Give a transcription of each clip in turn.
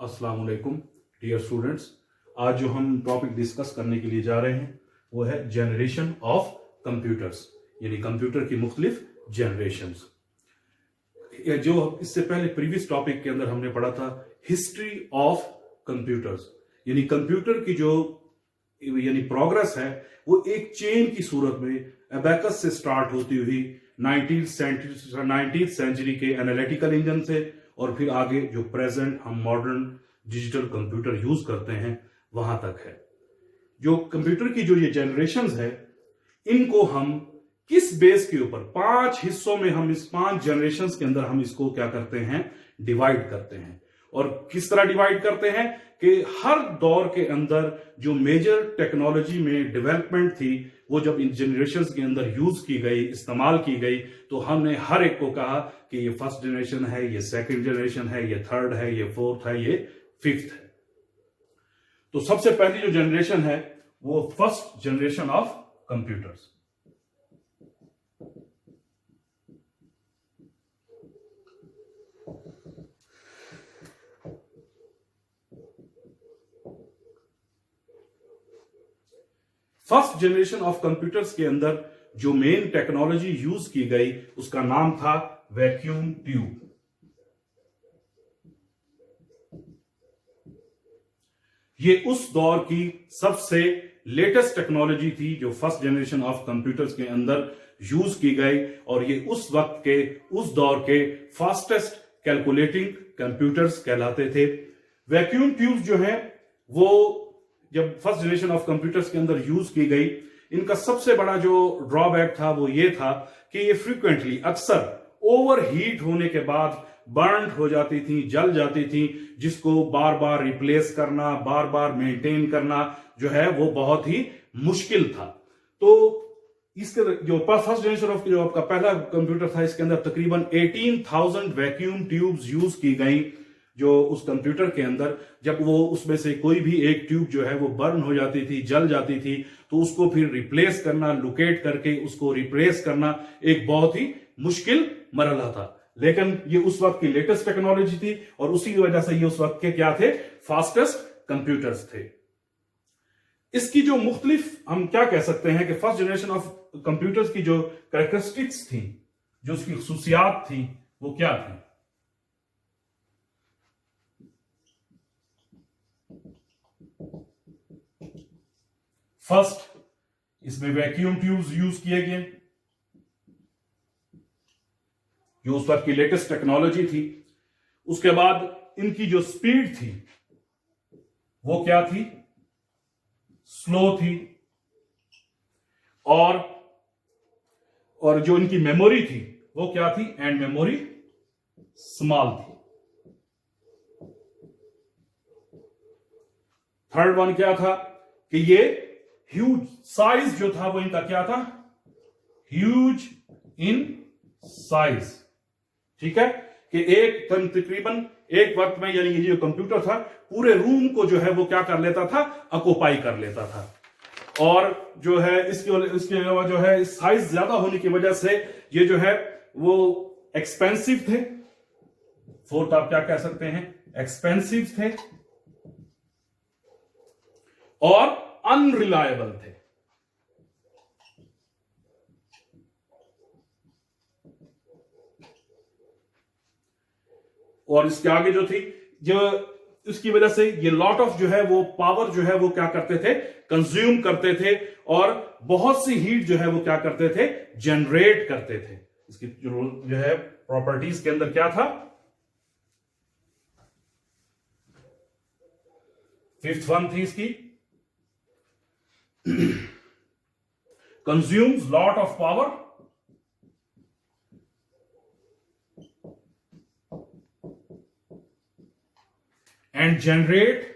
अस्सलाम वालेकुम dear students. आज जो हम टॉपिक डिस्कस करने के लिए जा रहे हैं वो है जनरेशन ऑफ कंप्यूटर्स, यानी कंप्यूटर की मुख्तलिफ जनरेशंस। जो इससे पहले प्रीवियस टॉपिक के अंदर हमने पढ़ा था हिस्ट्री ऑफ कंप्यूटर्स, यानी कंप्यूटर की जो यानी प्रोग्रेस है वो एक चेन की सूरत में एबेकस से स्टार्ट होती हुई 19th सेंचुरी के एनालिटिकल इंजन से और फिर आगे जो प्रेजेंट हम मॉडर्न डिजिटल कंप्यूटर यूज करते हैं वहां तक है। जो कंप्यूटर की जो ये जनरेशंस है इनको हम किस बेस के ऊपर 5 हिस्सों में हम इस 5 जनरेशंस के अंदर हम इसको क्या करते हैं, डिवाइड करते हैं। और किस तरह डिवाइड करते हैं कि हर दौर के अंदर जो मेजर टेक्नोलॉजी में डेवलपमेंट थी वो जब इन जनरेशंस के अंदर यूज की गई, इस्तेमाल की गई, तो हमने हर एक को कहा कि ये फर्स्ट जनरेशन है, ये सेकंड जनरेशन है, ये थर्ड है, ये फोर्थ है, ये फिफ्थ है। तो सबसे पहली जो जनरेशन है वो first generation of computers. First generation of computers के अंदर जो मेन टेक्नोलॉजी यूज की गई उसका नाम था वैक्यूम ट्यूब। ये उस दौर की सबसे लेटेस्ट टेक्नोलॉजी थी जो फर्स्ट जनरेशन ऑफ कंप्यूटर्स के अंदर यूज की गई, और ये उस वक्त के उस दौर के फास्टेस्ट कैलकुलेटिंग कंप्यूटर्स कहलाते थे। वैक्यूम ट्यूब्स जो है वो जब फर्स्ट जनरेशन ऑफ कंप्यूटर्स के अंदर यूज की गई, इनका सबसे बड़ा जो ड्रॉबैक था वो ये था कि ये फ्रीक्वेंटली अक्सर ओवरहीट होने के बाद बर्न हो जाती थी, जल जाती थी, जिसको बार बार रिप्लेस करना, बार बार मेंटेन करना जो है वो बहुत ही मुश्किल था। तो इसके जो फर्स्ट जनरेशन ऑफ जो आपका पहला कंप्यूटर था इसके अंदर तकरीबन 18,000 वैक्यूम ट्यूब्स यूज की गई जो उस कंप्यूटर के अंदर। जब वो उसमें से कोई भी एक ट्यूब जो है वो बर्न हो जाती थी, जल जाती थी, तो उसको फिर रिप्लेस करना, लोकेट करके उसको रिप्लेस करना एक बहुत ही मुश्किल मरहला था। लेकिन ये उस वक्त की लेटेस्ट टेक्नोलॉजी थी और उसी की वजह से ये उस वक्त के क्या थे, फास्टेस्ट कंप्यूटर्स थे। इसकी जो मुख्तलिफ हम क्या कह सकते हैं कि फर्स्ट जनरेशन ऑफ कंप्यूटर्स की जो कैरेक्टरिस्टिक्स थी, जो उसकी खुसूसियात थी, वो क्या थी। फर्स्ट, इसमें वैक्यूम ट्यूब्स यूज किए गए जो उस वक्त की लेटेस्ट टेक्नोलॉजी थी। उसके बाद इनकी जो स्पीड थी वो क्या थी, स्लो थी, और जो इनकी मेमोरी थी वो क्या थी, एंड मेमोरी स्मॉल थी। थर्ड वन क्या था कि ये ह्यूज साइज जो था वो इनका क्या था, ह्यूज इन साइज। ठीक है कि तकरीबन एक वक्त में यानी ये जो कंप्यूटर था पूरे रूम को जो है वो क्या कर लेता था, ऑक्युपाई कर लेता था। और जो है इसके अलावा जो है साइज ज्यादा होने की वजह से ये जो है वो एक्सपेंसिव थे। फोर्थ आप क्या कह सकते हैं, एक्सपेंसिव थे और अनरिलायबल थे। और इसके आगे जो थी, जो इसकी वजह से ये लॉट ऑफ जो है वो पावर जो है वो क्या करते थे, कंज्यूम करते थे, और बहुत सी हीट जो है वो क्या करते थे, जनरेट करते थे। इसकी जो है प्रॉपर्टीज के अंदर क्या था, फिफ्थ वन थी इसकी, consumes lot of power and generate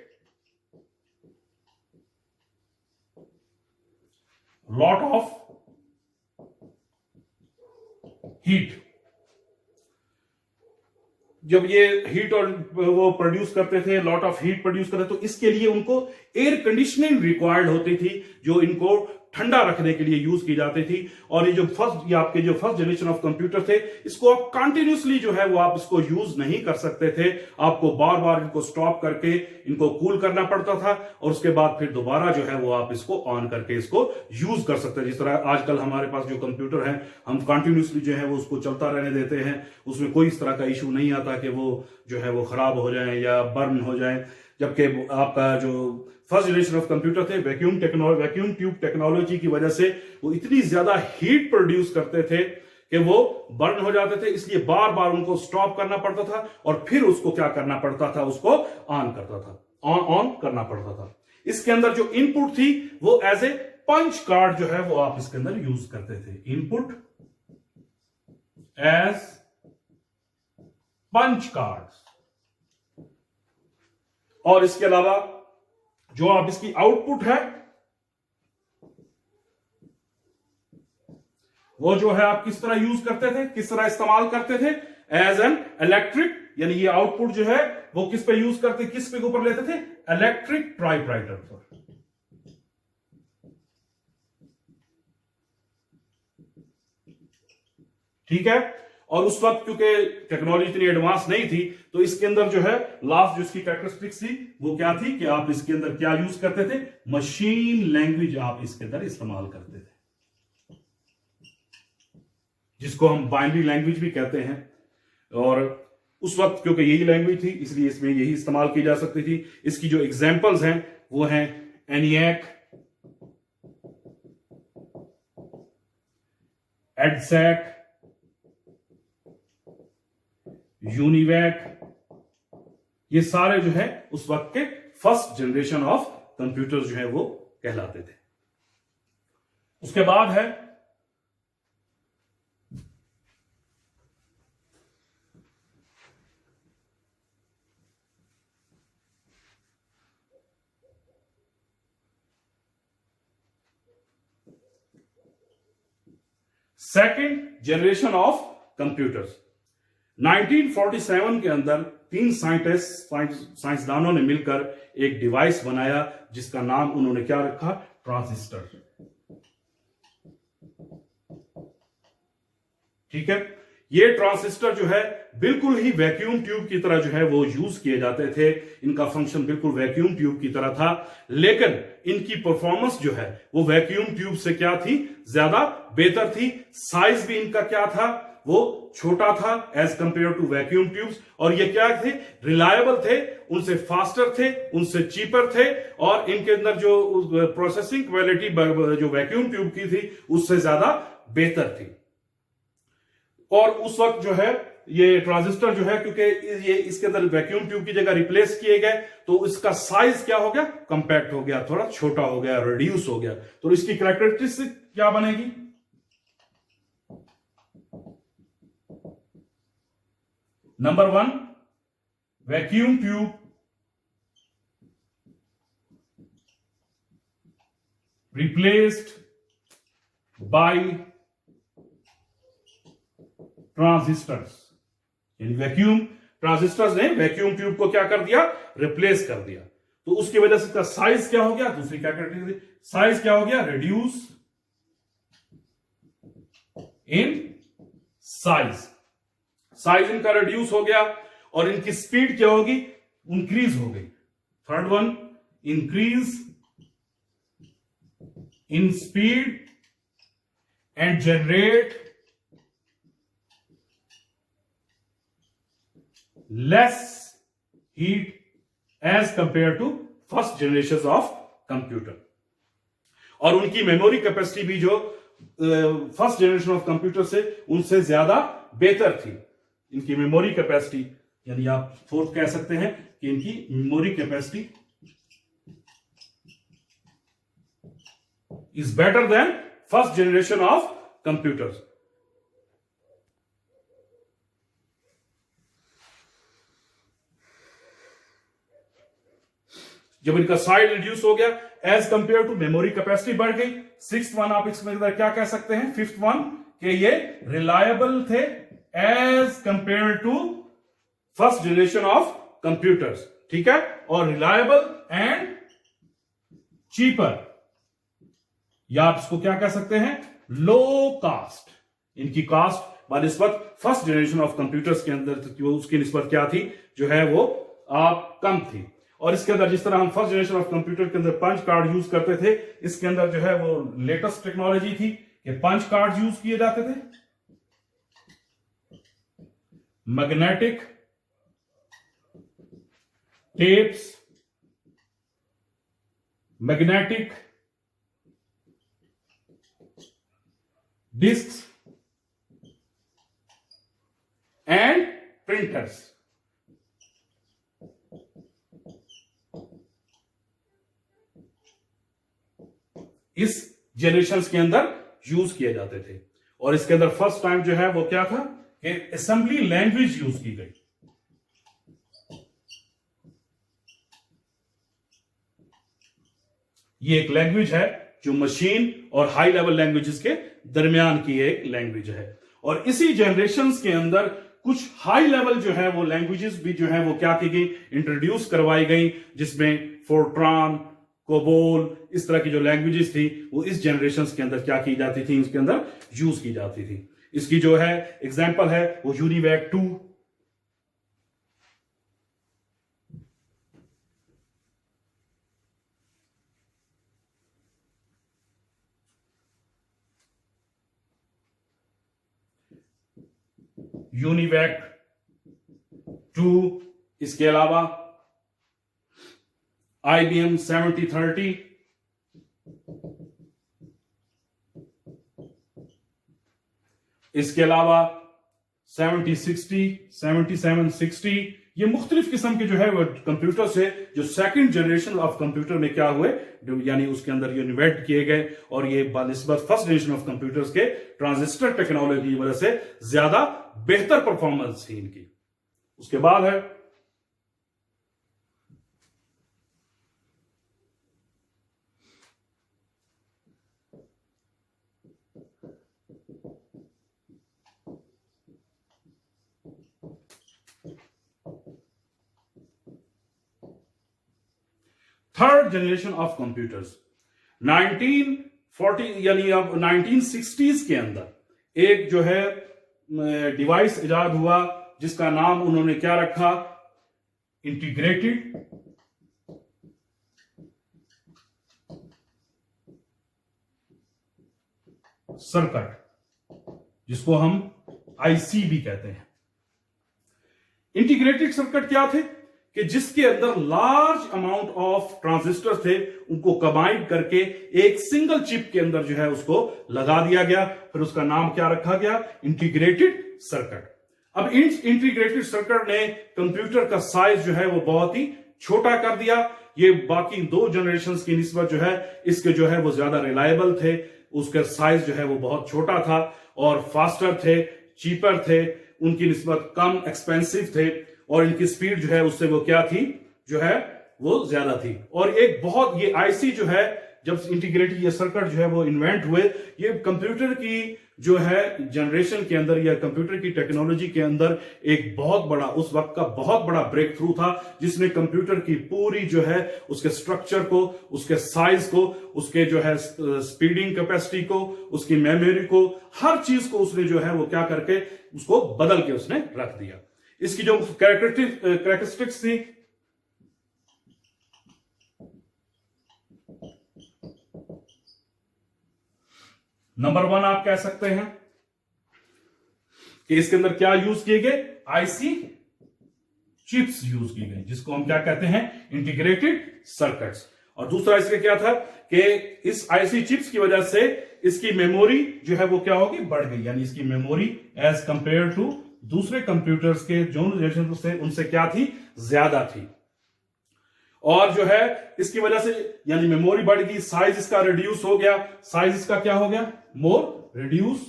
lot of heat। जब ये हीट और वो प्रोड्यूस करते थे, लॉट ऑफ हीट प्रोड्यूस करते थे, तो इसके लिए उनको एयर कंडीशनिंग रिक्वायर्ड होती थी जो इनको ठंडा रखने के लिए यूज की जाती थी। और ये आपके जो फर्स्ट जनरेशन ऑफ कंप्यूटर थे, इसको आप कंटिन्यूसली जो है वो आप इसको यूज नहीं कर सकते थे, आपको बार बार इनको स्टॉप करके इनको कूल करना पड़ता था और उसके बाद फिर दोबारा जो है वो आप इसको ऑन करके इसको यूज कर सकते हैं। जिस तरह आजकल हमारे पास जो कंप्यूटर है, हम कंटिन्यूसली जो है वो उसको चलता रहने देते हैं, उसमें कोई इस तरह का इशू नहीं आता कि वो जो है वो खराब हो जाए या बर्न हो जाए। जबकि आपका जो फर्स्ट जनरेशन ऑफ कंप्यूटर थे, वैक्यूम ट्यूब टेक्नोलॉजी की वजह से वो इतनी ज्यादा हीट प्रोड्यूस करते थे कि वो बर्न हो जाते थे, इसलिए बार बार उनको स्टॉप करना पड़ता था और फिर उसको क्या करना पड़ता था, उसको ऑन करना पड़ता था। इसके अंदर जो इनपुट थी वो एज ए पंच कार्ड जो है वो आप इसके अंदर यूज करते थे। Input as punch card. और इसके अलावा जो आप इसकी आउटपुट है वो जो है आप किस तरह यूज करते थे, किस तरह इस्तेमाल करते थे, एज एन इलेक्ट्रिक, यानी ये आउटपुट जो है वो किस पे यूज करते, किस पे ऊपर लेते थे, इलेक्ट्रिक टाइपराइटर पर। ठीक है। और उस वक्त क्योंकि टेक्नोलॉजी इतनी एडवांस नहीं थी तो इसके अंदर जो है लास्ट जो इसकी कैरेक्टरिस्टिक्स थी वो क्या थी कि आप इसके अंदर क्या यूज करते थे, मशीन लैंग्वेज आप इसके अंदर इस्तेमाल करते थे, जिसको हम बाइनरी लैंग्वेज भी कहते हैं। और उस वक्त क्योंकि यही लैंग्वेज थी इसलिए इसमें यही इस्तेमाल की जा सकती थी। इसकी जो एग्जांपल्स हैं वो हैं एनिएक, एडसैक, यूनिवैक, ये सारे जो है उस वक्त के फर्स्ट जनरेशन ऑफ कंप्यूटर्स जो है वो कहलाते थे। उसके बाद है सेकेंड जनरेशन ऑफ कंप्यूटर्स। 1947 के अंदर तीन साइंसदानों ने मिलकर एक डिवाइस बनाया जिसका नाम उन्होंने क्या रखा, ट्रांजिस्टर। ठीक है। ये ट्रांजिस्टर जो है बिल्कुल ही वैक्यूम ट्यूब की तरह जो है वो यूज किए जाते थे, इनका फंक्शन बिल्कुल वैक्यूम ट्यूब की तरह था, लेकिन इनकी परफॉर्मेंस जो है वो वैक्यूम ट्यूब से क्या थी, ज्यादा बेहतर थी। साइज भी इनका क्या था, वो छोटा था as compare to vacuum tubes. और ये क्या थे, रिलायबल थे, उनसे फास्टर थे, उनसे चीपर थे, और इनके अंदर जो प्रोसेसिंग क्वालिटी जो वैक्यूम ट्यूब की थी उससे ज्यादा बेहतर थी। और उस वक्त जो है ये ट्रांजिस्टर जो है, क्योंकि ये इसके अंदर वैक्यूम ट्यूब की जगह रिप्लेस किए गए तो इसका साइज क्या हो गया, कंपैक्ट हो गया, थोड़ा छोटा हो गया, रिड्यूस हो गया। तो इसकी कैरेक्टरिस्टिक क्या बनेगी, number 1, vacuum tube replaced by transistors, यानी वैक्यूम ट्रांजिस्टर्स ने वैक्यूम ट्यूब को क्या कर दिया, रिप्लेस कर दिया। तो उसकी वजह से इसका साइज क्या हो गया, दूसरी क्या कैरेक्टरिस्टिक, साइज क्या हो गया, रिड्यूस इन साइज, साइज इनका रिड्यूस हो गया। और इनकी स्पीड क्या होगी, इंक्रीज हो गई। Third one, increase in speed and generate less heat as compare to first generation of computer. और उनकी मेमोरी कैपेसिटी भी जो फर्स्ट जनरेशन ऑफ कंप्यूटर से उनसे ज्यादा बेहतर थी। इनकी मेमोरी कैपेसिटी, यानी आप फोर्थ कह सकते हैं कि इनकी memory capacity is better than first generation of computers. जब इनका साइज रिड्यूस हो गया as compare to memory capacity बढ़ गई। सिक्स्थ वन आप इसमें क्या कह सकते हैं, फिफ्थ वन, कि ये रिलायबल थे as compare to first generation of computers. ठीक है। और रिलायबल एंड चीपर या आप इसको क्या कह सकते हैं, लो कास्ट। इनकी कास्ट बनिस्बत फर्स्ट जनरेशन ऑफ कंप्यूटर्स के अंदर उसकी निस्बत क्या थी, जो है वो कम थी। और इसके अंदर जिस तरह हम फर्स्ट जनरेशन ऑफ कंप्यूटर के अंदर पंच कार्ड यूज करते थे, इसके अंदर जो है वो लेटेस्ट टेक्नोलॉजी थी कि पंच कार्ड यूज किए जाते थे, magnetic tapes, magnetic disks and printers. इस जनरेशन के अंदर यूज किए जाते थे। और इसके अंदर फर्स्ट टाइम जो है वो क्या था कि असेंबली लैंग्वेज यूज की गई। ये एक लैंग्वेज है जो मशीन और हाई लेवल लैंग्वेजेस के दरमियान की एक लैंग्वेज है। और इसी जनरेशन के अंदर कुछ हाई लेवल जो है वो लैंग्वेजेस भी जो है वो क्या की गई, इंट्रोड्यूस करवाई गई, जिसमें फोर्ट्रान, कोबोल, इस तरह की जो लैंग्वेजेस थी वो इस जनरेशन के अंदर क्या की जाती थी, इसके अंदर यूज की जाती थी। इसकी जो है एग्जांपल है वो यूनिवैक 2, यूनिवैक 2, इसके अलावा IBM 7030, इसके अलावा 7060, 7760, ये मुख्तलिफ किस्म के जो है वो कंप्यूटर से जो सेकंड जनरेशन ऑफ कंप्यूटर में क्या हुए, यानी उसके अंदर ये इन्वेंट किए गए। और ये बनिस्बत फर्स्ट जनरेशन ऑफ कंप्यूटर्स के ट्रांजिस्टर टेक्नोलॉजी की वजह से ज्यादा बेहतर परफॉर्मेंस थी इनकी। उसके बाद है थर्ड जनरेशन ऑफ कंप्यूटर्स। 1940 यानी अब 1960s के अंदर एक जो है डिवाइस इजाद हुआ जिसका नाम उन्होंने क्या रखा, इंटीग्रेटेड सर्किट, जिसको हम आईसी भी कहते हैं। इंटीग्रेटेड सर्किट क्या थे कि जिसके अंदर लार्ज अमाउंट ऑफ ट्रांजिस्टर थे, उनको कंबाइन करके एक सिंगल चिप के अंदर जो है उसको लगा दिया गया। फिर उसका नाम क्या रखा गया, इंटीग्रेटेड सर्किट। अब इंटीग्रेटेड सर्किट ने कंप्यूटर का साइज जो है वो बहुत ही छोटा कर दिया। ये बाकी दो जनरेशन की निस्बत जो है इसके जो है वो ज्यादा रिलायबल थे, उसका साइज जो है वो बहुत छोटा था और फास्टर थे, चीपर थे, उनकी निस्बत कम एक्सपेंसिव थे और इनकी स्पीड जो है उससे वो क्या थी, जो है वो ज्यादा थी। और एक बहुत ये आईसी जो है, जब इंटीग्रेटेड ये सर्किट जो है वो इन्वेंट हुए, ये कंप्यूटर की जो है जनरेशन के अंदर या कंप्यूटर की टेक्नोलॉजी के अंदर एक बहुत बड़ा, उस वक्त का बहुत बड़ा ब्रेक थ्रू था, जिसने कंप्यूटर की पूरी जो है उसके स्ट्रक्चर को, उसके साइज को, उसके जो है स्पीडिंग कैपेसिटी को, उसकी मेमोरी को, हर चीज को उसने जो है वो क्या करके उसको बदल के उसने रख दिया। इसकी जो कैरेक्टरिस्टिक्स थी, नंबर 1 आप कह सकते हैं कि इसके अंदर क्या यूज किए गए, आईसी चिप्स यूज की गई, जिसको हम क्या कहते हैं, इंटीग्रेटेड सर्किट्स। और दूसरा इसके क्या था कि इस आईसी चिप्स की वजह से इसकी मेमोरी जो है वो क्या होगी, बढ़ गई। यानी इसकी मेमोरी एज कंपेयर टू दूसरे कंप्यूटर्स के जो जनरेशन से उनसे क्या थी, ज्यादा थी। और जो है इसकी वजह से यानी मेमोरी बढ़ गई, साइज इसका रिड्यूस हो गया। साइज इसका क्या हो गया, मोर रिड्यूस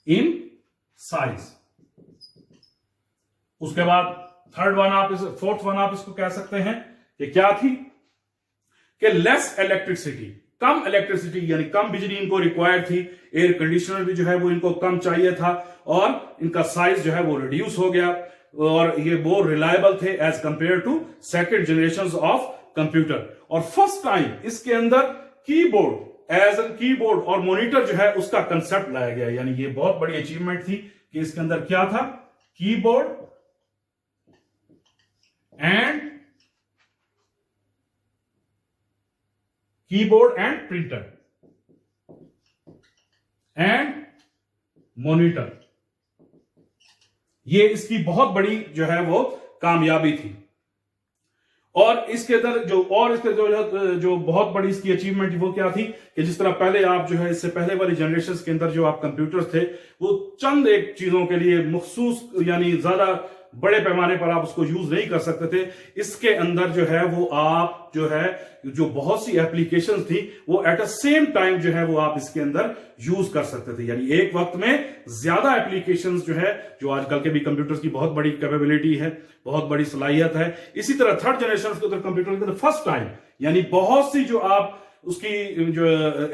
इन साइज। उसके बाद फोर्थ वन आप इसको कह सकते हैं कि क्या थी, कि लेस इलेक्ट्रिसिटी, कम इलेक्ट्रिसिटी यानी कम बिजली इनको रिक्वायर्ड थी। एयर कंडीशनर भी जो है वो इनको कम चाहिए था और इनका साइज जो है वो रिड्यूस हो गया और ये मोर रिलायबल थे as compare to second generation of computer. और फर्स्ट टाइम इसके अंदर कीबोर्ड, एज एन कीबोर्ड और मॉनिटर जो है उसका कंसेप्ट लाया गया। यानी ये बहुत बड़ी अचीवमेंट थी कि इसके अंदर क्या था, keyboard and printer and monitor, ये इसकी बहुत बड़ी जो है वो कामयाबी थी। और इसके अंदर जो बहुत बड़ी इसकी अचीवमेंट वो क्या थी कि जिस तरह पहले आप जो है इससे पहले वाली जनरेशन के अंदर जो आप कंप्यूटर थे वो चंद एक चीजों के लिए मखसूस यानी ज्यादा बड़े पैमाने पर आप उसको यूज नहीं कर सकते थे। इसके अंदर जो है वो आप जो है जो बहुत सी एप्लीकेशंस थी वो एट अ सेम टाइम जो है वो आप इसके अंदर यूज कर सकते थे। यानी एक वक्त में ज्यादा एप्लीकेशंस जो है, जो आजकल के भी कंप्यूटर्स की बहुत बड़ी कैपेबिलिटी है, बहुत बड़ी सलाहियत है। इसी तरह थर्ड जनरेशन के अंदर कंप्यूटर के अंदर फर्स्ट टाइम यानी बहुत सी जो आप उसकी जो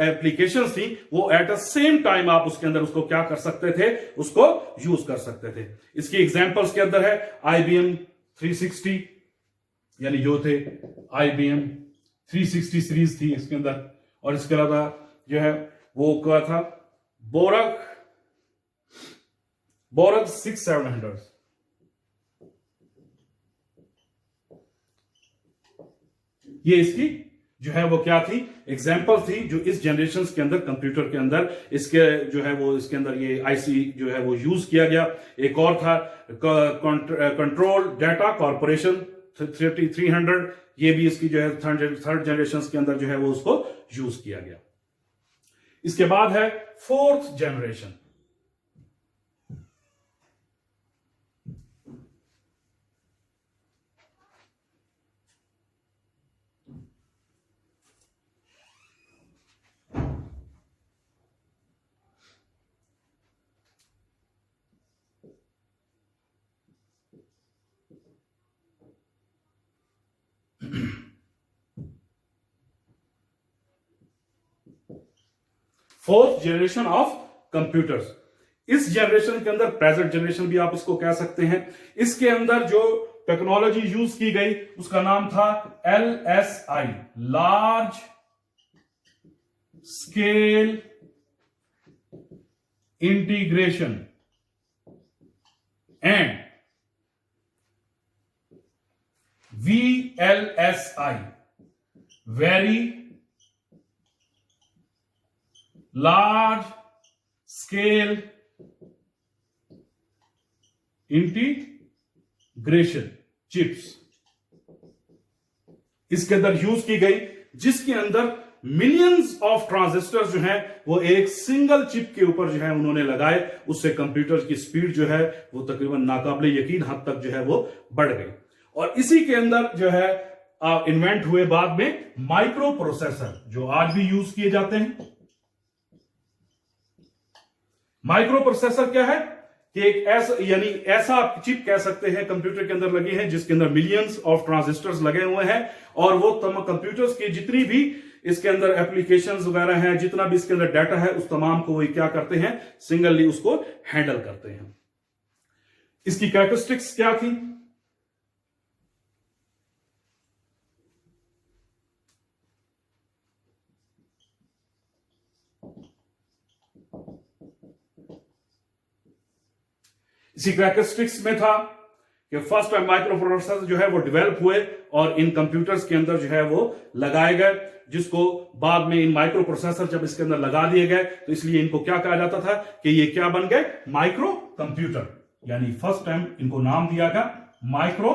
एप्लीकेशंस थी वो एट अ सेम टाइम आप उसके अंदर उसको क्या कर सकते थे, उसको यूज कर सकते थे। इसकी एग्जांपल्स के अंदर है IBM 360, यानी जो थे IBM 360 सीरीज थी इसके अंदर, और इसके अलावा जो है वो क्या था, बोरग 6700, ये इसकी जो है वो क्या थी, एग्जाम्पल थी जो इस जनरेशन के अंदर कंप्यूटर के अंदर इसके जो है वो इसके अंदर ये आईसी जो है वो यूज किया गया। एक और था कंट्रोल डाटा कॉर्पोरेशन 300, ये भी इसकी जो है थर्ड जनरेशन के अंदर जो है वो उसको यूज किया गया। इसके बाद है fourth generation. Fourth generation of computers, इस जनरेशन के अंदर प्रेजेंट जनरेशन भी आप इसको कह सकते हैं। इसके अंदर जो टेक्नोलॉजी यूज की गई उसका नाम था LSI, large scale integration and VLSI, very large scale integration chips इसके अंदर यूज की गई, जिसके अंदर मिलियंस ऑफ ट्रांजिस्टर जो हैं वो एक सिंगल चिप के ऊपर जो है उन्होंने लगाए। उससे कंप्यूटर की स्पीड जो है वो तकरीबन नाकाबिले यकीन हद तक जो है वो बढ़ गई। और इसी के अंदर जो है इन्वेंट हुए बाद में माइक्रो प्रोसेसर, जो आज भी यूज किए जाते हैं। माइक्रो प्रोसेसर क्या है कि एक ऐसा चिप कह सकते हैं कंप्यूटर के अंदर लगी है जिसके अंदर मिलियंस ऑफ ट्रांजिस्टर्स लगे हुए हैं, और वो तमाम कंप्यूटर्स की जितनी भी इसके अंदर एप्लीकेशंस वगैरह हैं, जितना भी इसके अंदर डाटा है, उस तमाम को वो क्या करते हैं, सिंगलली उसको हैंडल करते हैं। इसकी कैरेक्टरिस्टिक्स क्या थी, इसी कैरेक्टरिस्टिक्स में था कि फर्स्ट टाइम माइक्रो प्रोसेसर जो है वो डेवलप हुए और इन कंप्यूटर्स के अंदर जो है वो लगाए गए, जिसको बाद में इन माइक्रो प्रोसेसर जब इसके अंदर लगा दिए गए तो इसलिए इनको क्या कहा जाता था कि ये क्या बन गए, माइक्रो कंप्यूटर। यानी फर्स्ट टाइम इनको नाम दिया गया माइक्रो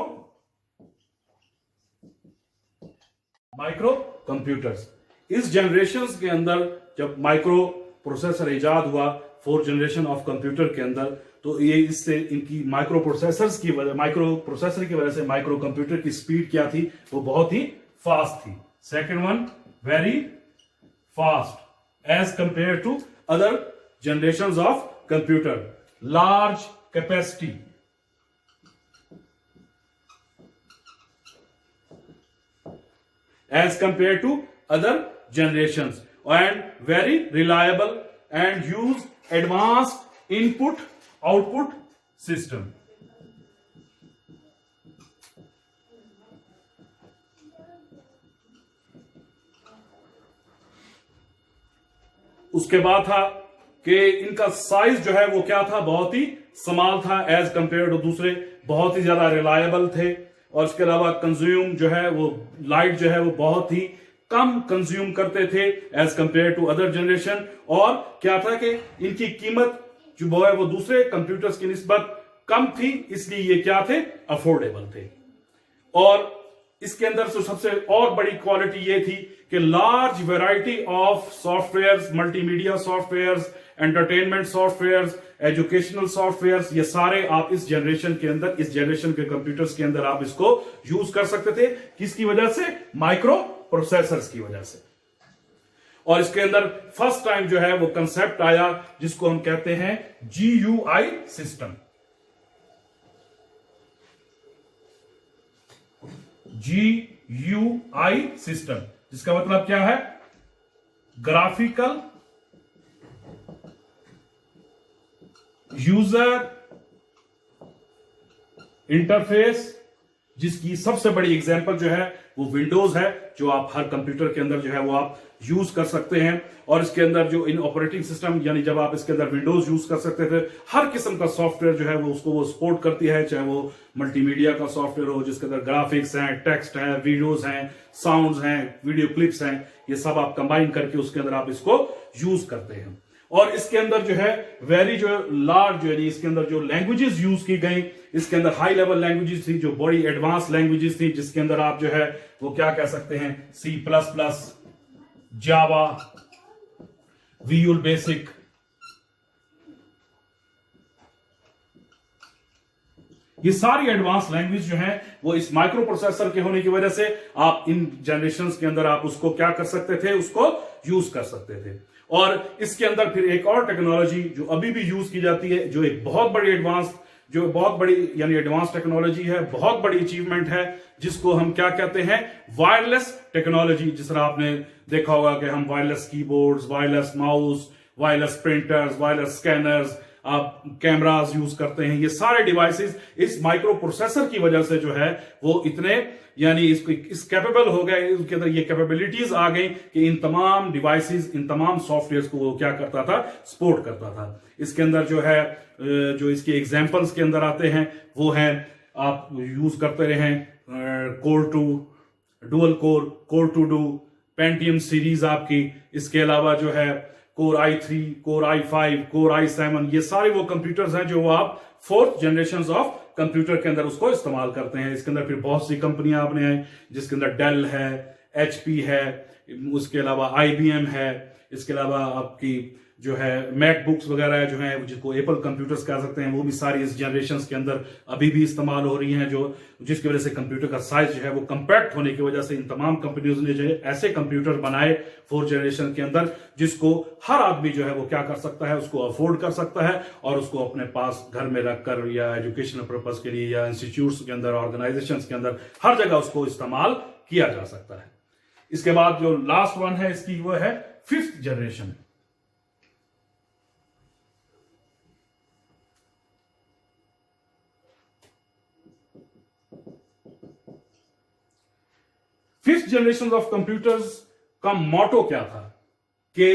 कंप्यूटर्स। इस जनरेशन के अंदर जब माइक्रो प्रोसेसर इजाद हुआ, फोर्थ जनरेशन ऑफ कंप्यूटर के अंदर, तो ये इससे इनकी माइक्रो प्रोसेसर की वजह से माइक्रो कंप्यूटर की स्पीड क्या थी, वो बहुत ही फास्ट थी। Second one, very fast as compare to other generations of computer. Large capacity as compared to other generations, and very reliable and use advanced input output system. उसके बाद था कि इनका साइज जो है वो क्या था, बहुत ही स्मॉल था एज कंपेयर टू दूसरे, बहुत ही ज्यादा रिलायबल थे। और इसके अलावा कंज्यूम जो है वो लाइट जो है वो बहुत ही कम कंज्यूम करते थे as compare to other generation. और क्या था कि इनकी कीमत जो है वो दूसरे कंप्यूटर्स की निस्बत कम थी, इसलिए ये क्या थे, अफोर्डेबल थे। और इसके अंदर जो सबसे और बड़ी क्वालिटी ये थी कि large variety of softwares, multimedia softwares, entertainment softwares, educational softwares, ये सारे आप इस जनरेशन के अंदर, इस जनरेशन के कंप्यूटर्स के अंदर आप इसको यूज कर सकते थे। किसकी वजह से? माइक्रो प्रोसेसर्स की वजह से। और इसके अंदर फर्स्ट टाइम जो है वो कंसेप्ट आया जिसको हम कहते हैं GUI सिस्टम। GUI सिस्टम, जिसका मतलब क्या है? ग्राफिकल यूजर इंटरफेस, जिसकी सबसे बड़ी एग्जांपल जो है वो विंडोज है, जो आप हर कंप्यूटर के अंदर जो है वो आप यूज कर सकते हैं। और इसके अंदर जो इन ऑपरेटिंग सिस्टम, यानी जब आप इसके अंदर विंडोज यूज कर सकते थे, हर किस्म का सॉफ्टवेयर जो है वो उसको वो सपोर्ट करती है, चाहे वो मल्टीमीडिया का सॉफ्टवेयर हो जिसके अंदर ग्राफिक्स हैं, टेक्स्ट है, वीडियोज हैं, साउंड्स हैं, वीडियो क्लिप्स हैं, ये सब आप कंबाइन करके उसके अंदर आप इसको यूज करते हैं। और इसके अंदर जो है वेरी जो लार्ज, यानी इसके अंदर जो लैंग्वेजेस यूज की गई, इसके अंदर हाई लेवल लैंग्वेजेस थी, जो बड़ी एडवांस लैंग्वेजेस थी, जिसके अंदर आप जो है वो क्या कह सकते हैं, C++, जावा, विजुअल बेसिक, ये सारी एडवांस लैंग्वेज जो है वो इस माइक्रो प्रोसेसर के होने की वजह से आप इन जनरेशंस के अंदर आप उसको क्या कर सकते थे, उसको यूज कर सकते थे। और इसके अंदर फिर एक और टेक्नोलॉजी जो अभी भी यूज की जाती है, जो एक बहुत बड़ी एडवांस, जो बहुत बड़ी यानी एडवांस टेक्नोलॉजी है, बहुत बड़ी अचीवमेंट है, जिसको हम क्या कहते हैं, वायरलेस टेक्नोलॉजी। जिस तरह आपने देखा होगा कि हम wireless keyboards, wireless mouse, wireless printers, wireless scanners, आप कैमरास यूज करते हैं, ये सारे डिवाइसेस इस माइक्रो प्रोसेसर की वजह से जो है वो इतने यानी इस कैपेबल हो गए, उसके अंदर ये कैपेबिलिटीज आ गई कि इन तमाम डिवाइसेस, इन तमाम सॉफ्टवेयर को वो क्या करता था, सपोर्ट करता था। इसके अंदर जो है जो इसके एग्जांपल्स के अंदर आते हैं वो है, आप यूज करते रहे core 2, dual core 2 Pentium series आपकी, इसके अलावा जो है core i3, core i5, core i7, ये सारे वो कंप्यूटर्स हैं जो आप फोर्थ जनरेशन ऑफ कंप्यूटर के अंदर उसको इस्तेमाल करते हैं। इसके अंदर फिर बहुत सी कंपनियां आपने हैं, जिसके अंदर डेल है, HP है, उसके अलावा IBM है, इसके अलावा आपकी जो है मैकबुक्स वगैरह जो है जिसको एप्पल कंप्यूटर्स कह सकते हैं, वो भी सारी इस जनरेशन के अंदर अभी भी इस्तेमाल हो रही हैं, जो जिसकी वजह से कंप्यूटर का साइज जो है वो कंपैक्ट होने की वजह से इन तमाम कंपनीज ने जो है ऐसे कंप्यूटर बनाए फोर्थ जनरेशन के अंदर, जिसको हर आदमी जो है वो क्या कर सकता है, उसको अफोर्ड कर सकता है और उसको अपने पास घर में रखकर या एजुकेशनल पर्पज के लिए या इंस्टीट्यूट्स के अंदर, ऑर्गेनाइजेशंस के अंदर हर जगह उसको इस्तेमाल किया जा सकता है। इसके बाद जो लास्ट वन है इसकी वो है fifth generation. Fifth generation of computers का मोटो क्या था, कि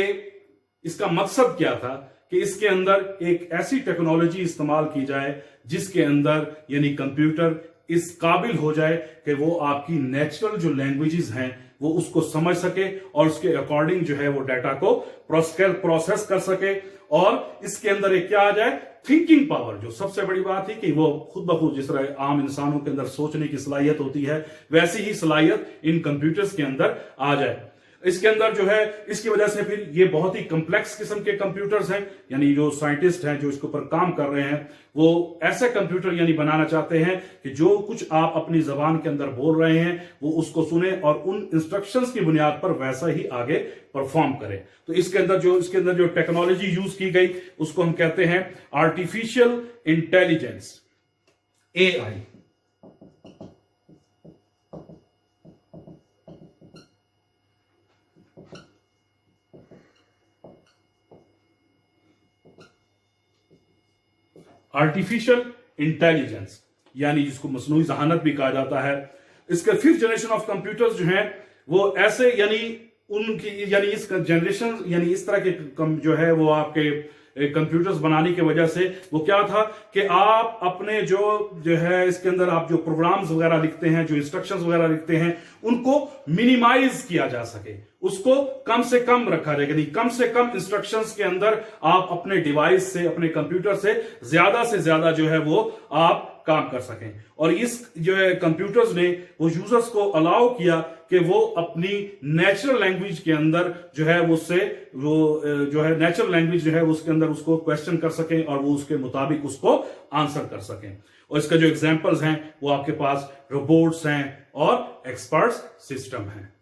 इसका मकसद क्या था कि इसके अंदर एक ऐसी टेक्नोलॉजी इस्तेमाल की जाए जिसके अंदर यानी कंप्यूटर इस काबिल हो जाए कि वो आपकी नेचुरल जो लैंग्वेजेस हैं वो उसको समझ सके और उसके अकॉर्डिंग जो है वो डाटा को प्रोसेस कर सके। और इसके अंदर एक क्या आ जाए, थिंकिंग पावर, जो सबसे बड़ी बात है कि वो खुद ब खुद जिस तरह आम इंसानों के अंदर सोचने की सलाहियत होती है, वैसी ही सलाहियत इन कंप्यूटर्स के अंदर आ जाए। इसके अंदर जो है इसकी वजह से फिर ये बहुत ही कॉम्प्लेक्स किस्म के कंप्यूटर्स हैं, यानी जो साइंटिस्ट हैं जो इसके ऊपर काम कर रहे हैं वो ऐसे कंप्यूटर यानी बनाना चाहते हैं कि जो कुछ आप अपनी जबान के अंदर बोल रहे हैं वो उसको सुने और उन इंस्ट्रक्शंस की बुनियाद पर वैसा ही आगे परफॉर्म करें। तो इसके अंदर जो टेक्नोलॉजी यूज की गई उसको हम कहते हैं artificial intelligence, AI। Artificial intelligence यानी जिसको मसनूई जहानत भी कहा जाता है। इसके फिफ्थ जनरेशन ऑफ कंप्यूटर्स जो हैं वो ऐसे यानी उनकी यानी इस जनरेशन यानी इस तरह के जो है वो आपके कंप्यूटर्स बनाने की वजह से वो क्या था कि आप अपने जो है इसके अंदर आप जो प्रोग्राम्स वगैरह लिखते हैं, जो इंस्ट्रक्शंस वगैरह लिखते हैं, उनको मिनिमाइज किया जा सके, उसको कम से कम रखा जाए, यानी कम से कम इंस्ट्रक्शंस के अंदर आप अपने डिवाइस से, अपने कंप्यूटर से ज्यादा जो है वो आप काम कर सकें। और इस जो है कंप्यूटर्स ने वो यूजर्स को अलाउ किया कि वो अपनी नेचुरल लैंग्वेज के अंदर जो है उससे वो जो है नेचुरल लैंग्वेज जो है उसके अंदर उसको क्वेश्चन कर सकें और वो उसके मुताबिक उसको आंसर कर सकें। और इसका जो एग्जांपल्स हैं वो आपके पास रोबोट्स हैं और एक्सपर्ट्स सिस्टम हैं।